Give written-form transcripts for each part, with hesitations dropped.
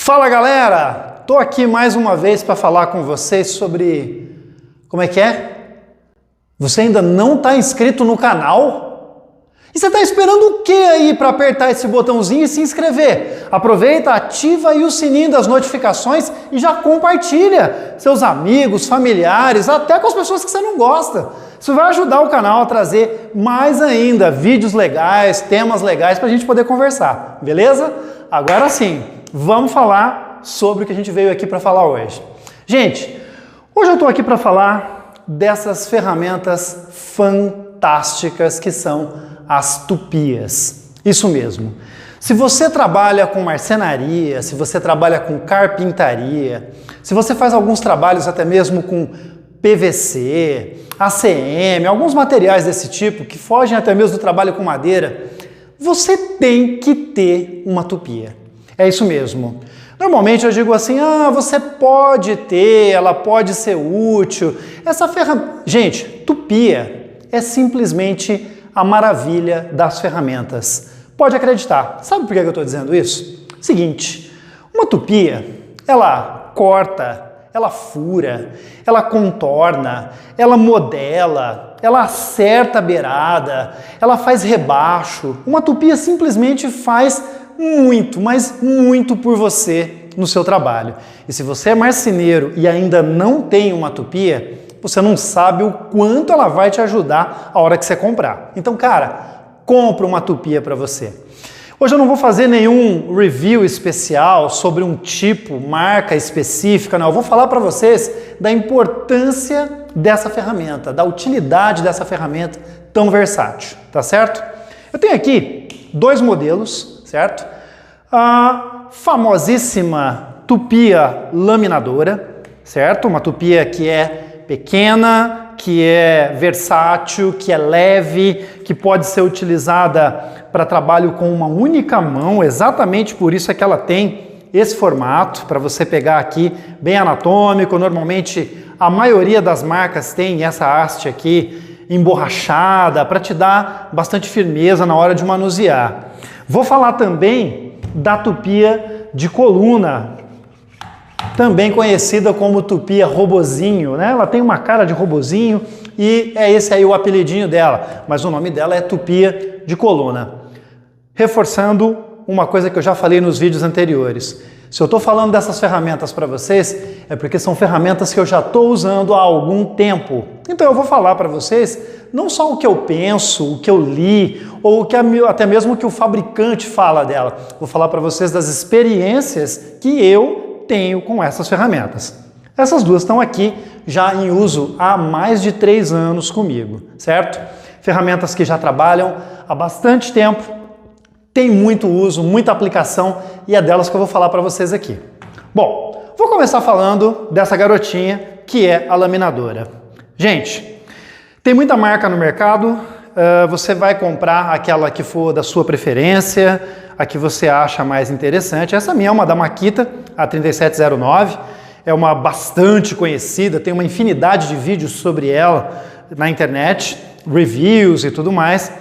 Fala galera, tô aqui mais uma vez para falar com vocês sobre... Como é que é? Você ainda não está inscrito no canal? E você está esperando o que aí para apertar esse botãozinho e se inscrever? Aproveita, ativa aí o sininho das notificações e já compartilha seus amigos, familiares, até com as pessoas que você não gosta. Isso vai ajudar o canal a trazer mais ainda vídeos legais, temas legais para a gente poder conversar, beleza? Agora sim, vamos falar sobre o que a gente veio aqui para falar hoje. Gente, hoje eu estou aqui para falar dessas ferramentas fantásticas que são as tupias. Isso mesmo. Se você trabalha com marcenaria, se você trabalha com carpintaria, se você faz alguns trabalhos até mesmo com PVC, ACM, alguns materiais desse tipo que fogem até mesmo do trabalho com madeira, você tem que ter uma tupia. É isso mesmo. Normalmente eu digo assim, você pode ter, ela pode ser útil. Essa ferramenta... Gente, tupia é simplesmente a maravilha das ferramentas. Pode acreditar. Sabe por que eu estou dizendo isso? Seguinte, uma tupia, ela corta, ela fura, ela contorna, ela modela, ela acerta a beirada, ela faz rebaixo. Uma tupia simplesmente faz muito, mas muito por você no seu trabalho. E se você é marceneiro e ainda não tem uma tupia, você não sabe o quanto ela vai te ajudar a hora que você comprar. Então, cara, compra uma tupia para você. Hoje eu não vou fazer nenhum review especial sobre um tipo, marca específica, não. Eu vou falar para vocês da importância dessa ferramenta, da utilidade dessa ferramenta tão versátil, tá certo? Eu tenho aqui dois modelos, certo? A famosíssima tupia laminadora, certo? Uma tupia que é pequena, que é versátil, que é leve, que pode ser utilizada para trabalho com uma única mão, exatamente por isso é que ela tem esse formato, para você pegar aqui bem anatômico. Normalmente a maioria das marcas tem essa haste aqui emborrachada, para te dar bastante firmeza na hora de manusear. Vou falar também da tupia de coluna, também conhecida como tupia robozinho, né? Ela tem uma cara de robozinho e é esse aí o apelidinho dela, mas o nome dela é tupia de coluna. Reforçando uma coisa que eu já falei nos vídeos anteriores. Se eu estou falando dessas ferramentas para vocês, é porque são ferramentas que eu já estou usando há algum tempo. Então eu vou falar para vocês não só o que eu penso, o que eu li, ou até mesmo o que o fabricante fala dela. Vou falar para vocês das experiências que eu tenho com essas ferramentas. Essas duas estão aqui já em uso há mais de 3 anos comigo, certo? Ferramentas que já trabalham há bastante tempo, tem muito uso, muita aplicação e é delas que eu vou falar para vocês aqui. Bom, vou começar falando dessa garotinha que é a laminadora. Gente, tem muita marca no mercado, você vai comprar aquela que for da sua preferência, a que você acha mais interessante. Essa minha é uma da Makita, a 3709, é uma bastante conhecida, tem uma infinidade de vídeos sobre ela na internet, reviews e tudo mais.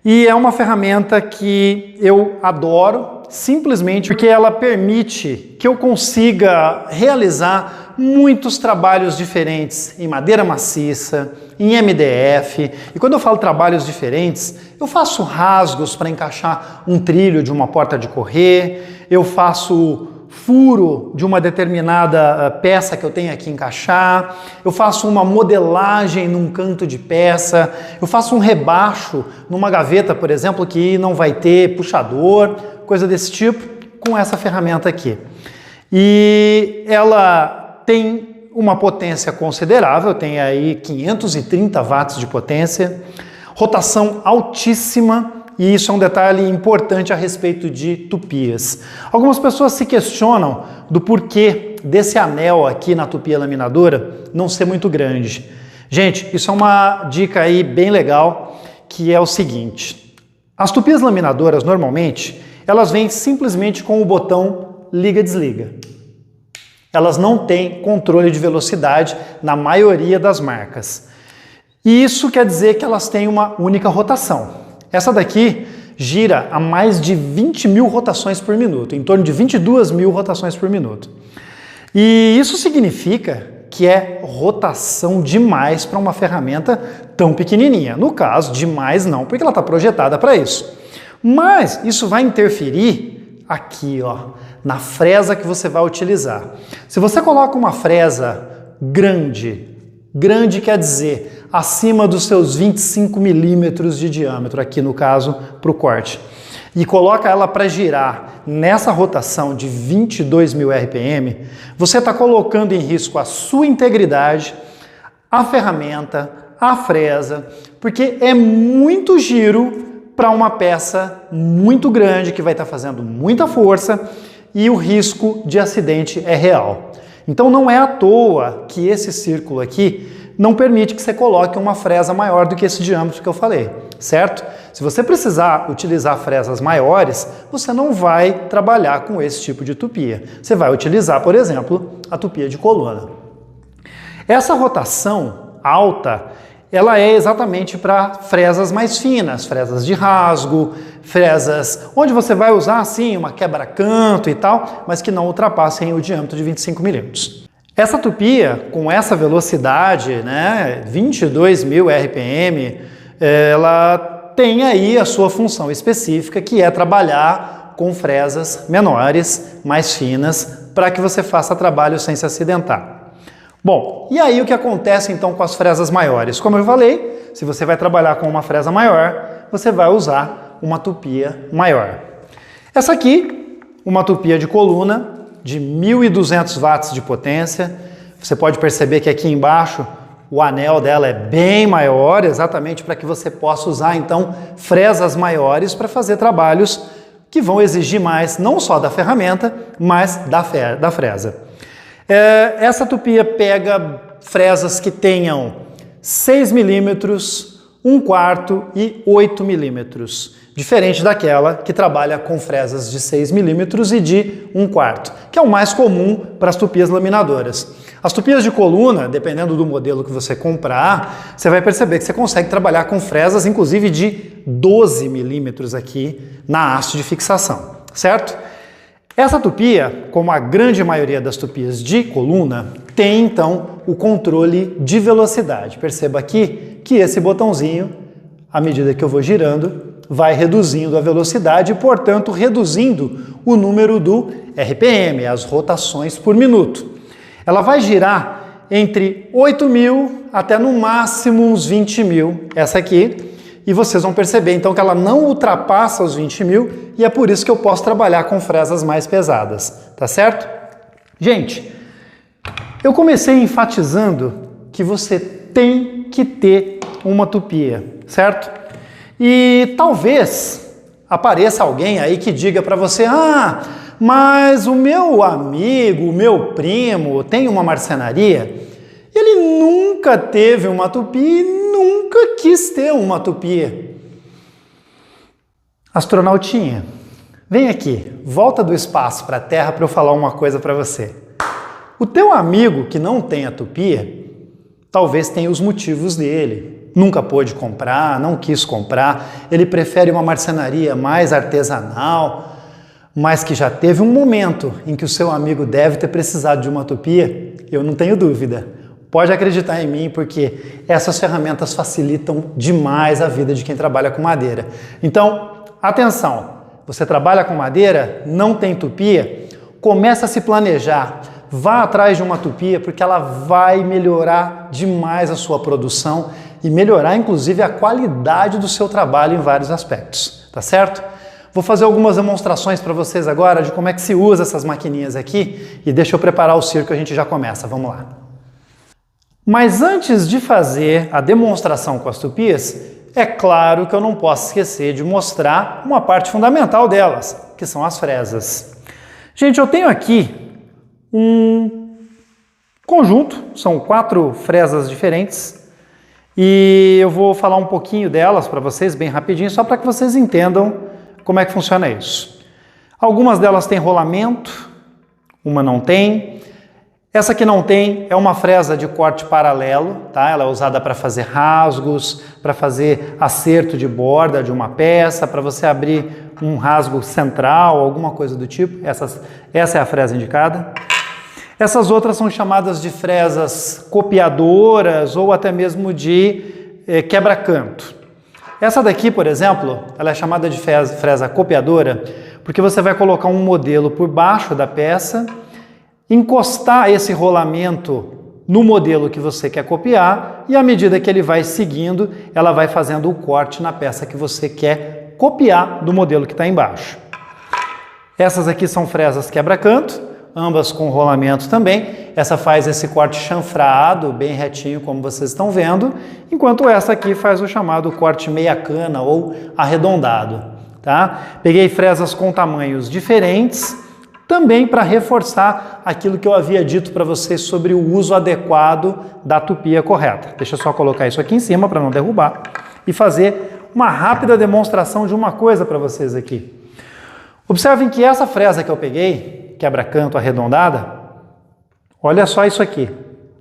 E é uma ferramenta que eu adoro, simplesmente porque ela permite que eu consiga realizar muitos trabalhos diferentes em madeira maciça, em MDF. E quando eu falo trabalhos diferentes, eu faço rasgos para encaixar um trilho de uma porta de correr, eu faço furo de uma determinada peça que eu tenho aqui encaixar, eu faço uma modelagem num canto de peça, eu faço um rebaixo numa gaveta, por exemplo, que não vai ter puxador, coisa desse tipo, com essa ferramenta aqui. E ela tem uma potência considerável, tem aí 530 watts de potência, rotação altíssima. E isso é um detalhe importante a respeito de tupias. Algumas pessoas se questionam do porquê desse anel aqui na tupia laminadora não ser muito grande. Gente, isso é uma dica aí bem legal, que é o seguinte. As tupias laminadoras, normalmente, elas vêm simplesmente com o botão liga-desliga. Elas não têm controle de velocidade na maioria das marcas. E isso quer dizer que elas têm uma única rotação. Essa daqui gira a mais de 20 mil rotações por minuto, em torno de 22 mil rotações por minuto. E isso significa que é rotação demais para uma ferramenta tão pequenininha. No caso, demais não, porque ela está projetada para isso. Mas isso vai interferir aqui, ó, na fresa que você vai utilizar. Se você coloca uma fresa grande quer dizer acima dos seus 25 milímetros de diâmetro, aqui no caso, para o corte, e coloca ela para girar nessa rotação de 22 mil RPM, você está colocando em risco a sua integridade, a ferramenta, a fresa, porque é muito giro para uma peça muito grande que vai estar fazendo muita força e o risco de acidente é real. Então não é à toa que esse círculo aqui não permite que você coloque uma fresa maior do que esse diâmetro que eu falei, certo? Se você precisar utilizar fresas maiores, você não vai trabalhar com esse tipo de tupia. Você vai utilizar, por exemplo, a tupia de coluna. Essa rotação alta, ela é exatamente para fresas mais finas, fresas de rasgo, fresas onde você vai usar assim uma quebra-canto e tal, mas que não ultrapassem o diâmetro de 25 milímetros. Essa tupia, com essa velocidade, né, 22 mil RPM, ela tem aí a sua função específica, que é trabalhar com fresas menores, mais finas, para que você faça trabalho sem se acidentar. Bom, e aí o que acontece então com as fresas maiores? Como eu falei, se você vai trabalhar com uma fresa maior, você vai usar uma tupia maior. Essa aqui, uma tupia de coluna de 1.200 watts de potência. Você pode perceber que aqui embaixo o anel dela é bem maior, exatamente para que você possa usar então fresas maiores para fazer trabalhos que vão exigir mais, não só da ferramenta, mas da fresa. Essa tupia pega fresas que tenham 6 milímetros, 1/4 e 8 milímetros, diferente daquela que trabalha com fresas de 6 milímetros e de 1/4, que é o mais comum para as tupias laminadoras. As tupias de coluna, dependendo do modelo que você comprar, você vai perceber que você consegue trabalhar com fresas, inclusive de 12 milímetros aqui na haste de fixação, certo? Essa tupia, como a grande maioria das tupias de coluna, tem então o controle de velocidade. Perceba aqui que esse botãozinho, à medida que eu vou girando, vai reduzindo a velocidade e, portanto, reduzindo o número do RPM, as rotações por minuto. Ela vai girar entre 8 mil até no máximo uns 20 mil, essa aqui, e vocês vão perceber então que ela não ultrapassa os 20 mil e é por isso que eu posso trabalhar com fresas mais pesadas, tá certo? Gente, eu comecei enfatizando que você tem que ter uma tupia, certo? E talvez apareça alguém aí que diga para você: ah, mas o meu amigo, o meu primo tem uma marcenaria, ele nunca teve uma tupia e nunca quis ter uma tupia. Astronautinha, vem aqui, volta do espaço para a Terra para eu falar uma coisa para você. O teu amigo que não tem a tupia, talvez tenha os motivos dele. Nunca pôde comprar, não quis comprar, ele prefere uma marcenaria mais artesanal, mas que já teve um momento em que o seu amigo deve ter precisado de uma tupia, eu não tenho dúvida. Pode acreditar em mim, porque essas ferramentas facilitam demais a vida de quem trabalha com madeira. Então, atenção, você trabalha com madeira, não tem tupia, começa a se planejar, vá atrás de uma tupia, porque ela vai melhorar demais a sua produção e melhorar, inclusive, a qualidade do seu trabalho em vários aspectos, tá certo? Vou fazer algumas demonstrações para vocês agora de como é que se usa essas maquininhas aqui e deixa eu preparar o circo e a gente já começa, vamos lá. Mas antes de fazer a demonstração com as tupias, é claro que eu não posso esquecer de mostrar uma parte fundamental delas, que são as fresas. Gente, eu tenho aqui um conjunto, são 4 fresas diferentes, e eu vou falar um pouquinho delas para vocês, bem rapidinho, só para que vocês entendam como é que funciona isso. Algumas delas têm rolamento, uma não tem. Essa que não tem é uma fresa de corte paralelo, tá? Ela é usada para fazer rasgos, para fazer acerto de borda de uma peça, para você abrir um rasgo central, alguma coisa do tipo. Essa é a fresa indicada. Essas outras são chamadas de fresas copiadoras ou até mesmo de quebra-canto. Essa daqui, por exemplo, ela é chamada de fresa copiadora porque você vai colocar um modelo por baixo da peça, encostar esse rolamento no modelo que você quer copiar e à medida que ele vai seguindo, ela vai fazendo o corte na peça que você quer copiar do modelo que está embaixo. Essas aqui são fresas quebra-canto, ambas com rolamento também. Essa faz esse corte chanfrado, bem retinho, como vocês estão vendo, enquanto essa aqui faz o chamado corte meia cana ou arredondado, tá? Peguei fresas com tamanhos diferentes, também para reforçar aquilo que eu havia dito para vocês sobre o uso adequado da tupia correta. Deixa eu só colocar isso aqui em cima para não derrubar e fazer uma rápida demonstração de uma coisa para vocês aqui. Observem que essa fresa que eu peguei, quebra-canto arredondada, olha só isso aqui.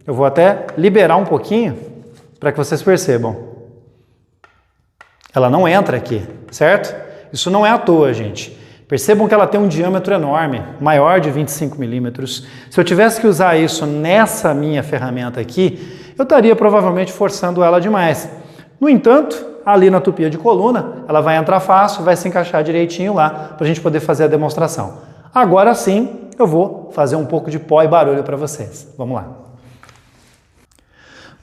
Eu vou até liberar um pouquinho para que vocês percebam. Ela não entra aqui, certo? Isso não é à toa, gente. Percebam que ela tem um diâmetro enorme, maior de 25 milímetros. Se eu tivesse que usar isso nessa minha ferramenta aqui, eu estaria provavelmente forçando ela demais. No entanto, ali na tupia de coluna, ela vai entrar fácil, vai se encaixar direitinho lá para a gente poder fazer a demonstração. Agora sim, eu vou fazer um pouco de pó e barulho para vocês. Vamos lá.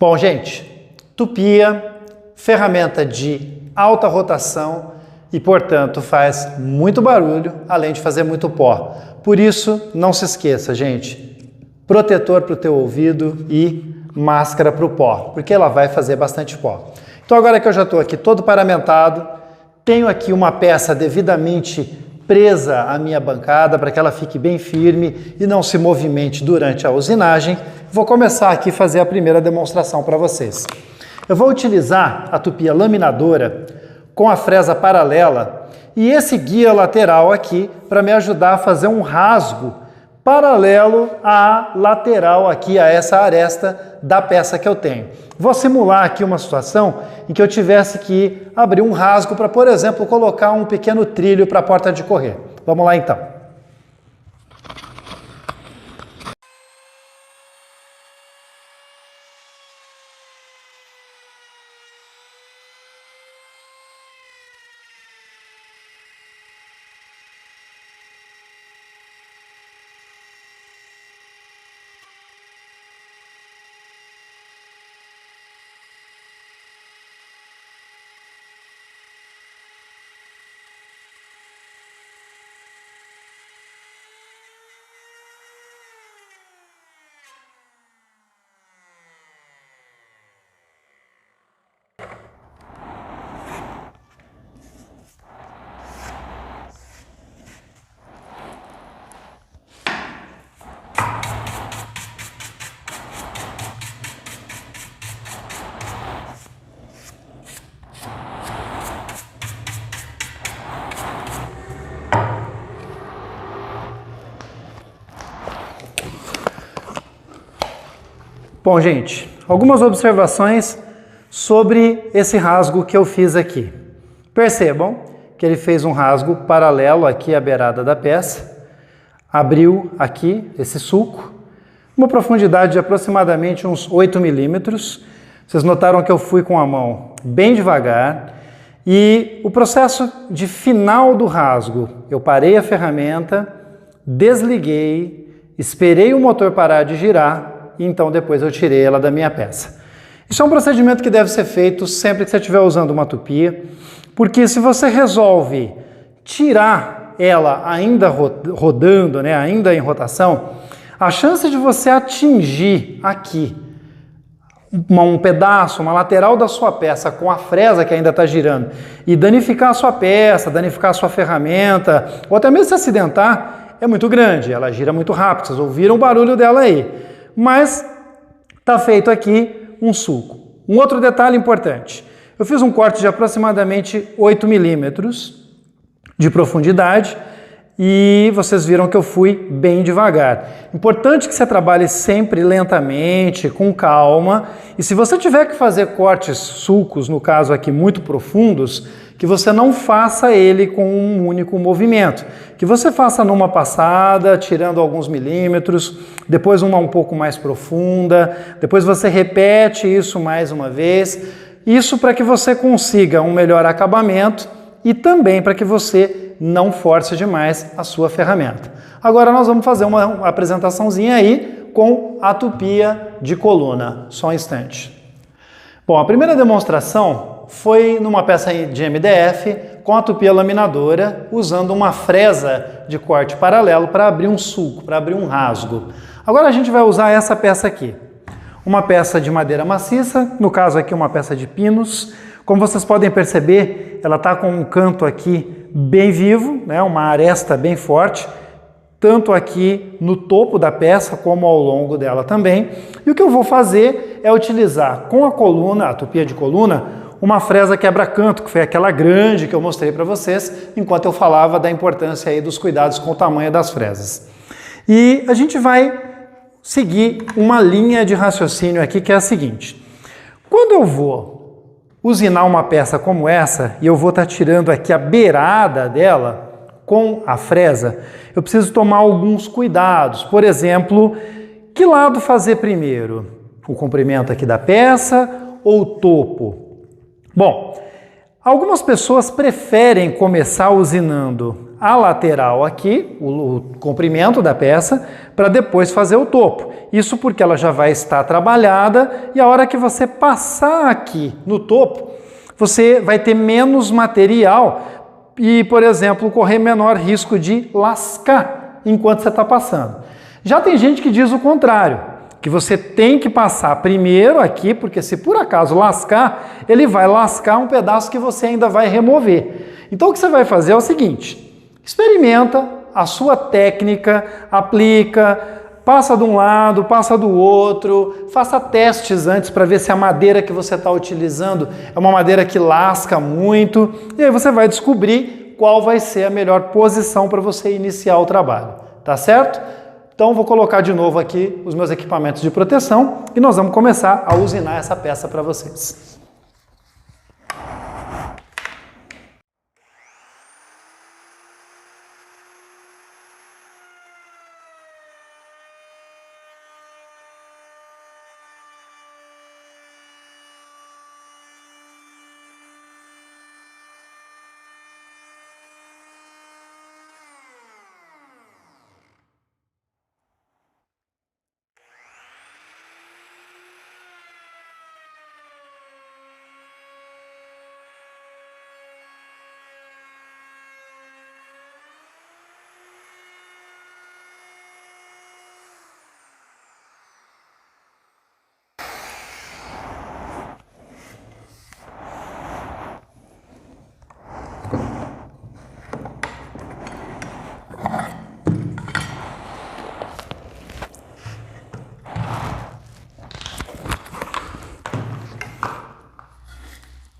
Bom, gente, tupia, ferramenta de alta rotação, e, portanto, faz muito barulho, além de fazer muito pó. Por isso, não se esqueça, gente, protetor para o teu ouvido e máscara para o pó, porque ela vai fazer bastante pó. Então, agora que eu já estou aqui todo paramentado, tenho aqui uma peça devidamente presa à minha bancada para que ela fique bem firme e não se movimente durante a usinagem, vou começar aqui a fazer a primeira demonstração para vocês. Eu vou utilizar a tupia laminadora com a fresa paralela e esse guia lateral aqui para me ajudar a fazer um rasgo paralelo à lateral aqui, a essa aresta da peça que eu tenho. Vou simular aqui uma situação em que eu tivesse que abrir um rasgo para, por exemplo, colocar um pequeno trilho para a porta de correr. Vamos lá então. Bom, gente, algumas observações sobre esse rasgo que eu fiz aqui. Percebam que ele fez um rasgo paralelo aqui à beirada da peça, abriu aqui esse sulco, uma profundidade de aproximadamente uns 8 milímetros. Vocês notaram que eu fui com a mão bem devagar e o processo de final do rasgo, eu parei a ferramenta, desliguei, esperei o motor parar de girar, e então depois eu tirei ela da minha peça. Isso é um procedimento que deve ser feito sempre que você estiver usando uma tupia, porque se você resolve tirar ela ainda rodando, né, ainda em rotação, a chance de você atingir aqui um pedaço, uma lateral da sua peça com a fresa que ainda está girando e danificar a sua peça, danificar a sua ferramenta, ou até mesmo se acidentar, é muito grande. Ela gira muito rápido, vocês ouviram o barulho dela aí. Mas está feito aqui um sulco. Um outro detalhe importante, eu fiz um corte de aproximadamente 8 milímetros de profundidade e vocês viram que eu fui bem devagar. Importante que você trabalhe sempre lentamente, com calma, e se você tiver que fazer cortes, sulcos, no caso aqui muito profundos, que você não faça ele com um único movimento, que você faça numa passada, tirando alguns milímetros, depois uma um pouco mais profunda, depois você repete isso mais uma vez, isso para que você consiga um melhor acabamento e também para que você não force demais a sua ferramenta. Agora nós vamos fazer uma apresentaçãozinha aí com a tupia de coluna. Só um instante. Bom, a primeira demonstração foi numa peça de MDF com a tupia laminadora, usando uma fresa de corte paralelo para abrir um sulco, para abrir um rasgo. Agora a gente vai usar essa peça aqui. Uma peça de madeira maciça, no caso aqui uma peça de pinos. Como vocês podem perceber, ela está com um canto aqui bem vivo, né, uma aresta bem forte, tanto aqui no topo da peça como ao longo dela também. E o que eu vou fazer é utilizar com a coluna, a tupia de coluna, uma fresa quebra-canto, que foi aquela grande que eu mostrei para vocês, enquanto eu falava da importância aí dos cuidados com o tamanho das fresas. E a gente vai seguir uma linha de raciocínio aqui que é a seguinte. Quando eu vou usinar uma peça como essa, e eu vou estar tirando aqui a beirada dela com a fresa, eu preciso tomar alguns cuidados. Por exemplo, que lado fazer primeiro? O comprimento aqui da peça ou o topo? Bom, algumas pessoas preferem começar usinando a lateral aqui, o comprimento da peça, para depois fazer o topo. Isso porque ela já vai estar trabalhada e a hora que você passar aqui no topo, você vai ter menos material e, por exemplo, correr menor risco de lascar enquanto você está passando. Já tem gente que diz o contrário, que você tem que passar primeiro aqui, porque se por acaso lascar, ele vai lascar um pedaço que você ainda vai remover. Então o que você vai fazer é o seguinte: experimenta a sua técnica, aplica, passa de um lado, passa do outro, faça testes antes para ver se a madeira que você está utilizando é uma madeira que lasca muito, e aí você vai descobrir qual vai ser a melhor posição para você iniciar o trabalho, tá certo? Então vou colocar de novo aqui os meus equipamentos de proteção e nós vamos começar a usinar essa peça para vocês.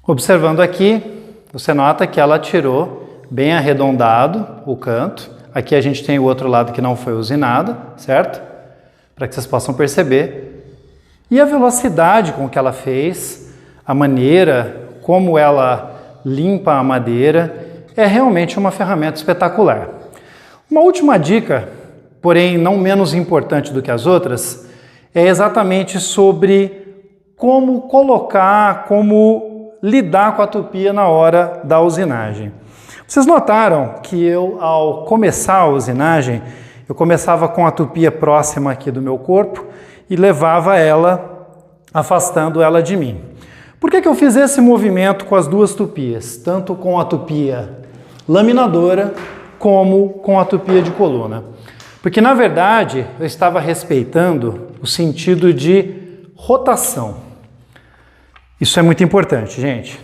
Observando aqui, você nota que ela tirou bem arredondado o canto. Aqui a gente tem o outro lado que não foi usinado, certo? Para que vocês possam perceber. E a velocidade com que ela fez, a maneira como ela limpa a madeira, é realmente uma ferramenta espetacular. Uma última dica, porém não menos importante do que as outras, é exatamente sobre como colocar, como lidar com a tupia na hora da usinagem. Vocês notaram que eu, ao começar a usinagem, eu começava com a tupia próxima aqui do meu corpo e levava ela, afastando ela de mim. Por que eu fiz esse movimento com as duas tupias? Tanto com a tupia laminadora como com a tupia de coluna. Porque, na verdade, eu estava respeitando o sentido de rotação. Isso é muito importante, gente.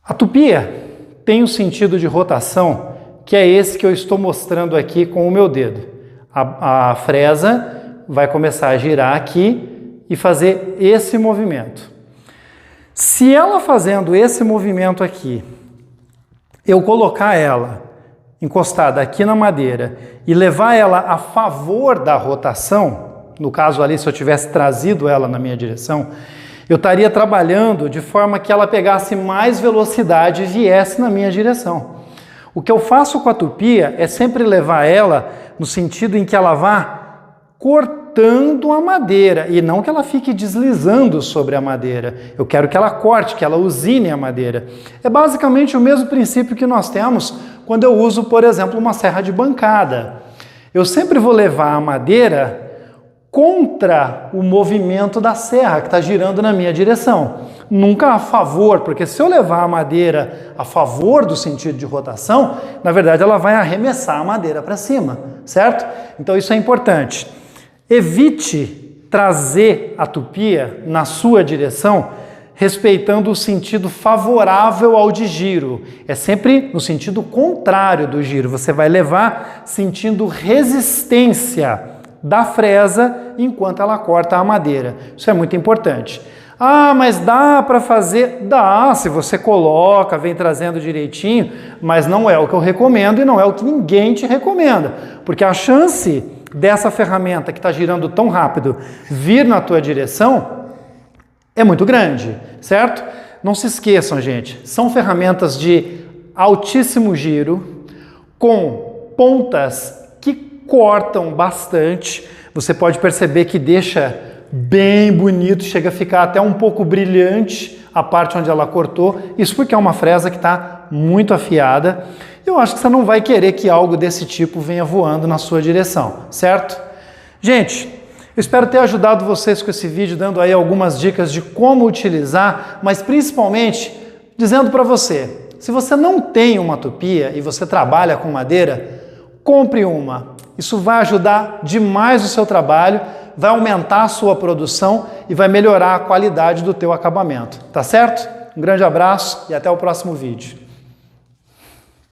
A tupia tem um sentido de rotação que é esse que eu estou mostrando aqui com o meu dedo. A fresa vai começar a girar aqui e fazer esse movimento. Se ela fazendo esse movimento aqui, eu colocar ela encostada aqui na madeira e levar ela a favor da rotação, no caso ali se eu tivesse trazido ela na minha direção, eu estaria trabalhando de forma que ela pegasse mais velocidade e viesse na minha direção. O que eu faço com a tupia é sempre levar ela no sentido em que ela vá cortando a madeira e não que ela fique deslizando sobre a madeira. Eu quero que ela corte, que ela usine a madeira. É basicamente o mesmo princípio que nós temos quando eu uso, por exemplo, uma serra de bancada. Eu sempre vou levar a madeira contra o movimento da serra que está girando na minha direção. Nunca a favor, porque se eu levar a madeira a favor do sentido de rotação, na verdade ela vai arremessar a madeira para cima, certo? Então isso é importante. Evite trazer a tupia na sua direção respeitando o sentido favorável ao de giro. É sempre no sentido contrário do giro. Você vai levar sentindo resistência da fresa enquanto ela corta a madeira. Isso é muito importante. Ah, mas dá para fazer? Dá, se você coloca, vem trazendo direitinho, mas não é o que eu recomendo e não é o que ninguém te recomenda, porque a chance dessa ferramenta que está girando tão rápido vir na tua direção é muito grande, certo? Não se esqueçam, gente, são ferramentas de altíssimo giro, com pontas que cortam bastante. Você pode perceber que deixa bem bonito, chega a ficar até um pouco brilhante a parte onde ela cortou. Isso porque é uma fresa que está muito afiada. Eu acho que você não vai querer que algo desse tipo venha voando na sua direção, certo? Gente, eu espero ter ajudado vocês com esse vídeo, dando aí algumas dicas de como utilizar, mas principalmente dizendo para você, se você não tem uma tupia e você trabalha com madeira, compre uma. Isso vai ajudar demais o seu trabalho, vai aumentar a sua produção e vai melhorar a qualidade do teu acabamento, tá certo? Um grande abraço e até o próximo vídeo.